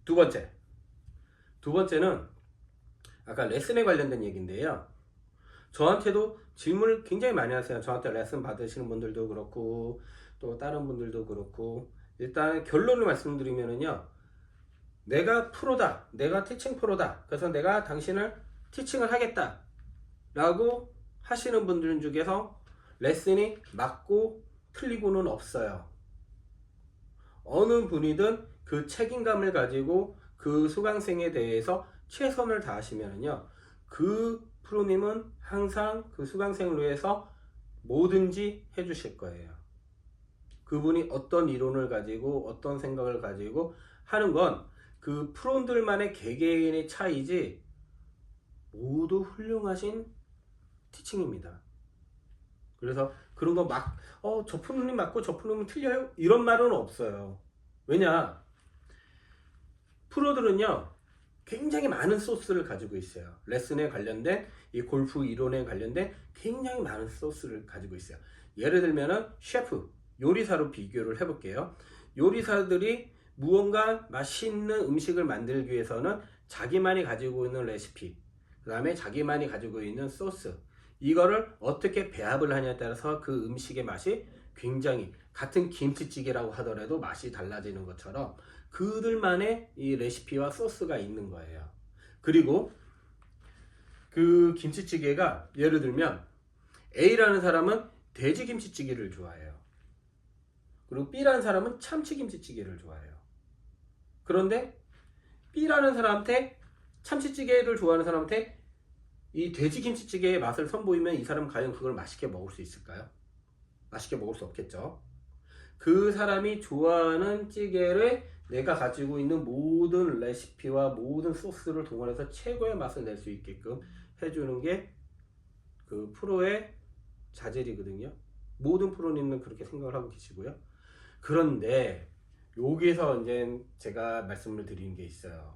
두 번째. 두 번째는 아까 레슨에 관련된 얘기인데요. 저한테도 질문을 굉장히 많이 하세요. 저한테 레슨 받으시는 분들도 그렇고 또 다른 분들도 그렇고, 일단 결론을 말씀드리면요, 내가 프로다, 내가 티칭 프로다, 그래서 내가 당신을 티칭을 하겠다 라고 하시는 분들 중에서 레슨이 맞고 틀리고는 없어요. 어느 분이든 그 책임감을 가지고 그 수강생에 대해서 최선을 다하시면요, 그 프로님은 항상 그 수강생을 위해서 뭐든지 해주실 거예요. 그분이 어떤 이론을 가지고 어떤 생각을 가지고 하는 건 그 프로들만의 개개인의 차이지 모두 훌륭하신 티칭입니다. 그래서 그런 거 막 저 프로님 맞고 저 프로님 틀려요? 이런 말은 없어요. 왜냐? 프로들은요 굉장히 많은 소스를 가지고 있어요. 레슨에 관련된, 이 골프 이론에 관련된 굉장히 많은 소스를 가지고 있어요. 예를 들면은 셰프, 요리사로 비교를 해볼게요. 요리사들이 무언가 맛있는 음식을 만들기 위해서는 자기만이 가지고 있는 레시피, 그 다음에 자기만이 가지고 있는 소스, 이거를 어떻게 배합을 하냐에 따라서 그 음식의 맛이 굉장히, 같은 김치찌개라고 하더라도 맛이 달라지는 것처럼 그들만의 이 레시피와 소스가 있는 거예요. 그리고 그 김치찌개가, 예를 들면 A라는 사람은 돼지 김치찌개를 좋아해요. 그리고 B라는 사람은 참치 김치찌개를 좋아해요. 그런데 B라는 사람한테, 참치찌개를 좋아하는 사람한테 이 돼지 김치찌개의 맛을 선보이면 이 사람은 과연 그걸 맛있게 먹을 수 있을까요? 맛있게 먹을 수 없겠죠. 그 사람이 좋아하는 찌개를 내가 가지고 있는 모든 레시피와 모든 소스를 동원해서 최고의 맛을 낼 수 있게끔 해주는 게 그 프로의 자질이거든요. 모든 프로님은 그렇게 생각을 하고 계시고요. 그런데 여기서 이제 제가 말씀을 드리는 게 있어요.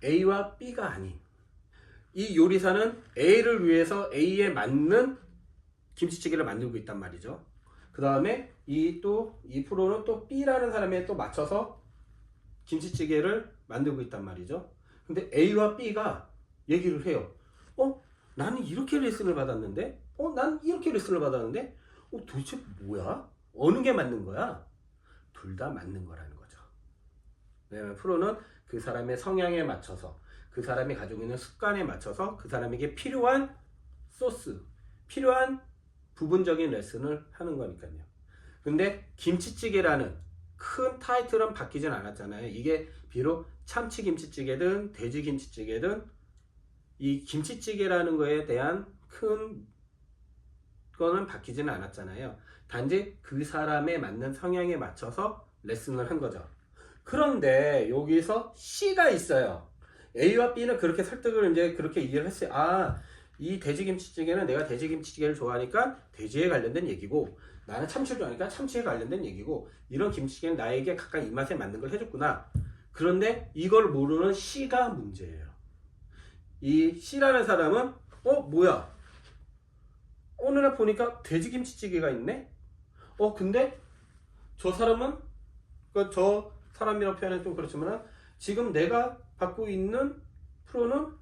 A와 B가 아닌, 이 요리사는 A를 위해서 A에 맞는 김치찌개를 만들고 있단 말이죠. 그 다음에 이 프로는 또 B라는 사람에 또 맞춰서 김치찌개를 만들고 있단 말이죠. 근데 A와 B가 얘기를 해요. 나는 이렇게 레슨을 받았는데, 난 이렇게 레슨을 받았는데, 도대체 뭐야? 어느 게 맞는 거야? 둘 다 맞는 거라는 거죠. 왜냐면 프로는 그 사람의 성향에 맞춰서, 그 사람이 가지고 있는 습관에 맞춰서 그 사람에게 필요한 소스, 필요한 부분적인 레슨을 하는 거니까요. 근데 김치찌개라는 큰 타이틀은 바뀌진 않았잖아요. 이게 비록 참치 김치찌개든 돼지 김치찌개든 이 김치찌개라는 거에 대한 큰 거는 바뀌지는 않았잖아요. 단지 그 사람에 맞는 성향에 맞춰서 레슨을 한 거죠. 그런데 여기서 C가 있어요. A와 B는 그렇게 설득을 이제 그렇게 이해를 했어요. 이 돼지김치찌개는 내가 돼지김치찌개를 좋아하니까 돼지에 관련된 얘기고, 나는 참치를 좋아하니까 참치에 관련된 얘기고, 이런 김치찌개는 나에게 각각 입맛에 맞는 걸 해줬구나. 그런데 이걸 모르는 C가 문제예요. 이 C라는 사람은 뭐야? 오늘 보니까 돼지김치찌개가 있네? 근데 저 사람은, 저 사람이라고 표현은 좀 그렇지만, 지금 내가 받고 있는 프로는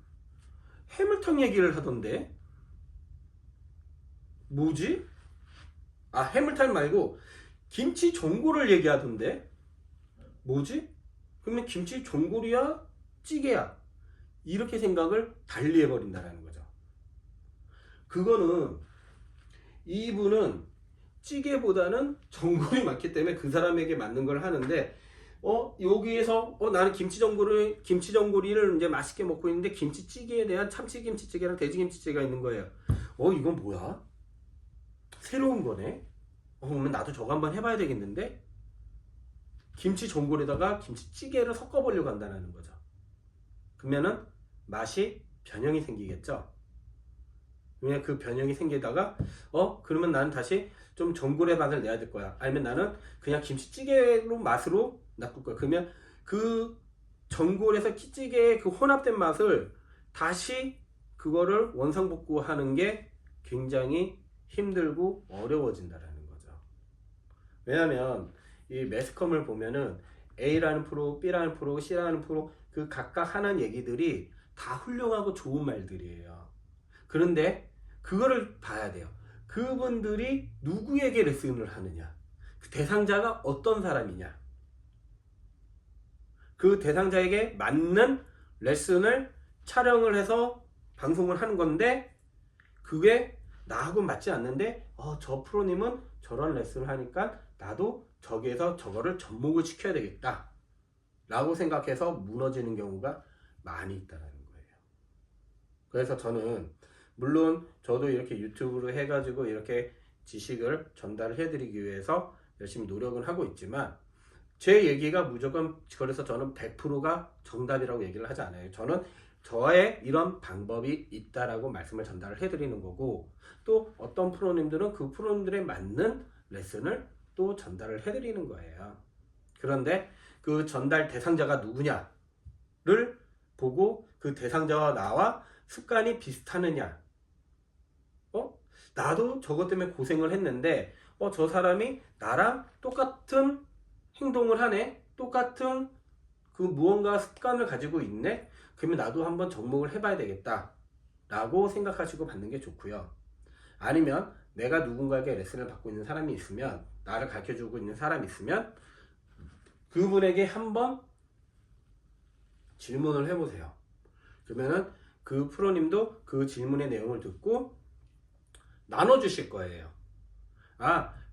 해물탕 얘기를 하던데 뭐지? 해물탕 말고 김치 전골을 얘기하던데 뭐지? 그러면 김치 전골이야? 찌개야? 이렇게 생각을 달리 해버린다는 거죠. 그거는, 이분은 찌개보다는 전골이 맞기 때문에 그 사람에게 맞는 걸 하는데, 여기에서 나는 김치전골이를 이제 맛있게 먹고 있는데 김치찌개에 대한 참치김치찌개랑 돼지김치찌개가 있는 거예요. 이건 뭐야? 새로운 거네. 그러면 나도 저거 한번 해봐야 되겠는데? 김치전골에다가 김치찌개를 섞어보려고 한다는 거죠. 그러면은 맛이 변형이 생기겠죠. 왜냐면 그 변형이 생기다가 그러면 나는 다시 좀 전골의 맛을 내야 될 거야. 아니면 나는 그냥 김치찌개로 맛으로 놔둘 거야. 그러면 그 전골에서 찌개의 그 혼합된 맛을 다시 그거를 원상복구하는 게 굉장히 힘들고 어려워진다라는 거죠. 왜냐하면 이 매스컴을 보면은 A라는 프로, B라는 프로, C라는 프로 그 각각 하는 얘기들이 다 훌륭하고 좋은 말들이에요. 그런데 그거를 봐야 돼요. 그분들이 누구에게 레슨을 하느냐, 그 대상자가 어떤 사람이냐, 그 대상자에게 맞는 레슨을 촬영을 해서 방송을 하는 건데 그게 나하고 맞지 않는데 저 프로님은 저런 레슨을 하니까 나도 저기에서 저거를 접목을 시켜야 되겠다 라고 생각해서 무너지는 경우가 많이 있다는 거예요. 그래서 저는 물론 저도 이렇게 유튜브로 해가지고 이렇게 지식을 전달을 해드리기 위해서 열심히 노력을 하고 있지만 제 얘기가 무조건, 그래서 저는 100%가 정답이라고 얘기를 하지 않아요. 저는 저의 이런 방법이 있다라고 말씀을 전달을 해드리는 거고, 또 어떤 프로님들은 그 프로님들에 맞는 레슨을 또 전달을 해드리는 거예요. 그런데 그 전달 대상자가 누구냐를 보고 그 대상자와 나와 습관이 비슷하느냐, 나도 저것 때문에 고생을 했는데 저 사람이 나랑 똑같은 행동을 하네, 똑같은 그 무언가 습관을 가지고 있네, 그러면 나도 한번 접목을 해봐야 되겠다 라고 생각하시고 받는 게 좋고요. 아니면 내가 누군가에게 레슨을 받고 있는 사람이 있으면, 나를 가르쳐주고 있는 사람이 있으면 그분에게 한번 질문을 해보세요. 그러면은 그 프로님도 그 질문의 내용을 듣고 나눠주실 거예요.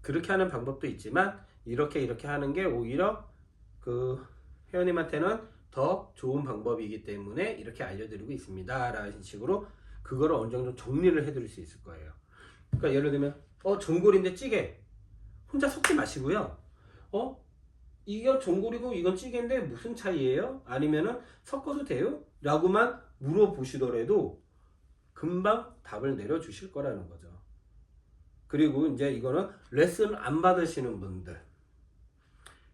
그렇게 하는 방법도 있지만 이렇게 하는 게 오히려 그 회원님한테는 더 좋은 방법이기 때문에 이렇게 알려드리고 있습니다 라는 식으로 그거를 어느 정도 정리를 해드릴 수 있을 거예요. 그러니까 예를 들면 전골인데 찌개 혼자 섞지 마시고요. 이건 전골이고 이건 찌개인데 무슨 차이예요? 아니면은 섞어도 돼요? 라고만 물어보시더라도 금방 답을 내려주실 거라는 거죠. 그리고 이제 이거는 레슨 안 받으시는 분들,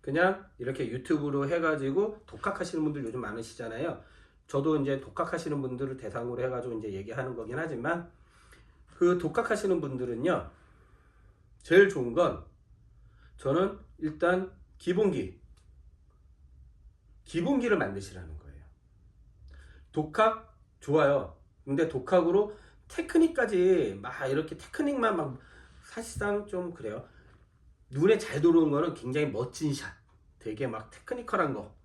그냥 이렇게 유튜브로 해가지고 독학하시는 분들 요즘 많으시잖아요. 저도 이제 독학하시는 분들을 대상으로 해가지고 이제 얘기하는 거긴 하지만, 그 독학하시는 분들은요, 제일 좋은 건 저는 일단 기본기를 만드시라는 거예요. 독학 좋아요. 근데 독학으로 테크닉까지 막 이렇게 테크닉만 막 사실상 좀 그래요. 눈에 잘 들어오는 거는 굉장히 멋진 샷, 되게 막 테크니컬한 거,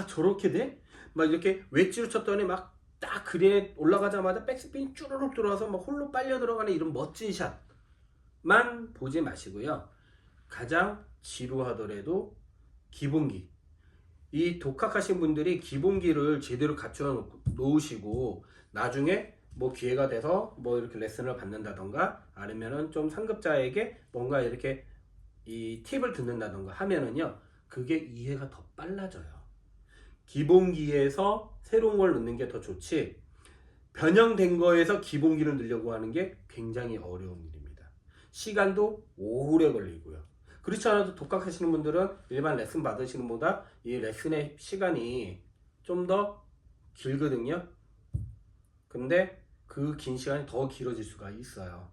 저렇게 돼? 막 이렇게 웨지로 쳤더니 막 딱 그린에 올라가자마자 백스핀 쭈르륵 들어와서 막 홀로 빨려 들어가는 이런 멋진 샷만 보지 마시고요. 가장 지루하더라도 기본기, 이 독학하신 분들이 기본기를 제대로 갖춰 놓으시고 나중에 뭐 기회가 돼서 뭐 이렇게 레슨을 받는다던가 아니면은 좀 상급자에게 뭔가 이렇게 이 팁을 듣는다던가 하면은요, 그게 이해가 더 빨라져요. 기본기에서 새로운 걸 넣는 게 더 좋지, 변형된 거에서 기본기를 넣으려고 하는 게 굉장히 어려운 일입니다. 시간도 오래 걸리고요. 그렇지 않아도 독학하시는 분들은 일반 레슨 받으시는 것보다 이 레슨의 시간이 좀 더 길거든요. 근데 그 긴 시간이 더 길어질 수가 있어요.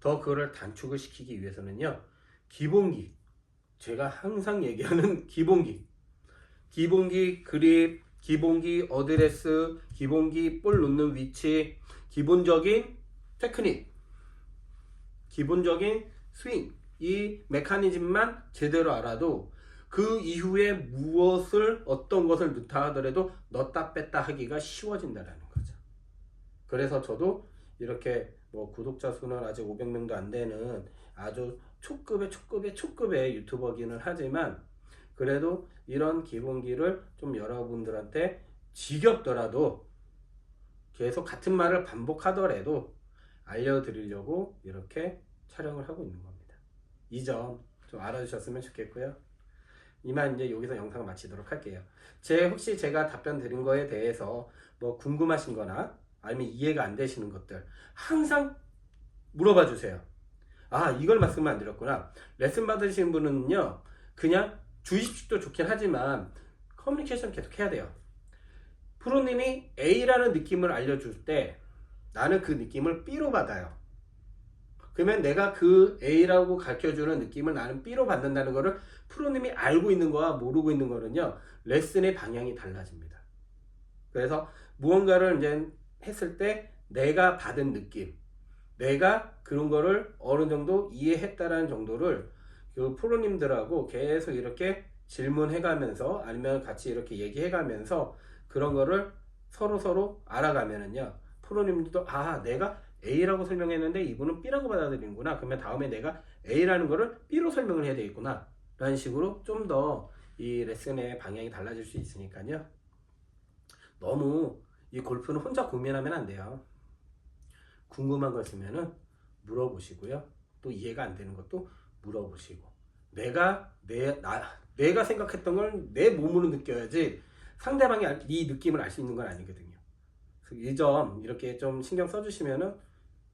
더 그거를 단축을 시키기 위해서는요, 기본기, 제가 항상 얘기하는 기본기 그립, 기본기 어드레스, 기본기 볼 놓는 위치, 기본적인 테크닉, 기본적인 스윙, 이 메커니즘만 제대로 알아도 그 이후에 무엇을 어떤 것을 넣다 하더라도 넣었다 뺐다 하기가 쉬워진다는 거죠. 그래서 저도 이렇게 뭐 구독자 수는 아직 500명도 안 되는 아주 초급의 유튜버기는 하지만, 그래도 이런 기본기를 좀 여러분들한테 지겹더라도 계속 같은 말을 반복하더라도 알려드리려고 이렇게 촬영을 하고 있는 겁니다. 이 점 좀 알아주셨으면 좋겠고요. 이만 이제 여기서 영상을 마치도록 할게요. 혹시 제가 답변 드린 거에 대해서 뭐 궁금하신 거나 아니면 이해가 안 되시는 것들 항상 물어봐 주세요. 이걸 말씀을 안 드렸구나. 레슨 받으시는 분은요, 그냥 주의식도 좋긴 하지만 커뮤니케이션 계속 해야 돼요. 프로님이 A라는 느낌을 알려줄 때 나는 그 느낌을 B로 받아요. 그러면 내가 그 A라고 가르쳐주는 느낌을 나는 B로 받는다는 거를 프로님이 알고 있는 거와 모르고 있는 거는요, 레슨의 방향이 달라집니다. 그래서 무언가를 이제 했을 때 내가 받은 느낌, 내가 그런 거를 어느 정도 이해했다라는 정도를 그 프로님들하고 계속 이렇게 질문해가면서 아니면 같이 이렇게 얘기해가면서 그런 거를 서로 알아가면은요, 프로님들도 아, 내가 A라고 설명했는데 이분은 B라고 받아들이는구나. 그러면 다음에 내가 A라는 거를 B로 설명을 해야 되겠구나. 라는 식으로 좀 더 이 레슨의 방향이 달라질 수 있으니까요. 너무 이 골프는 혼자 고민하면 안 돼요. 궁금한 거 있으면은 물어보시고요. 또 이해가 안 되는 것도 물어보시고. 내가 생각했던 걸 내 몸으로 느껴야지 상대방이 이 느낌을 알 수 있는 건 아니거든요. 이 점 이렇게 좀 신경 써주시면은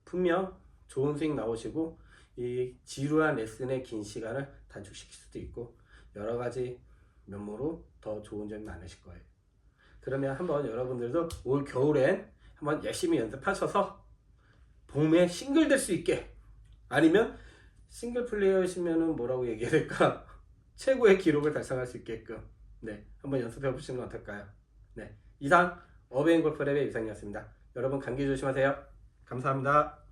분명 좋은 스윙 나오시고 이 지루한 레슨의 긴 시간을 단축시킬 수도 있고 여러 가지 면모로 더 좋은 점이 많으실 거예요. 그러면 한번 여러분들도 올 겨울엔 한번 열심히 연습하셔서 봄에 싱글 될 수 있게, 아니면 싱글 플레이어시면은 뭐라고 얘기해야 될까? 최고의 기록을 달성할 수 있게끔 네, 한번 연습해 보시는 건 어떨까요? 네, 이상 어베인 골프랩의 이상이었습니다. 여러분 감기 조심하세요. 감사합니다.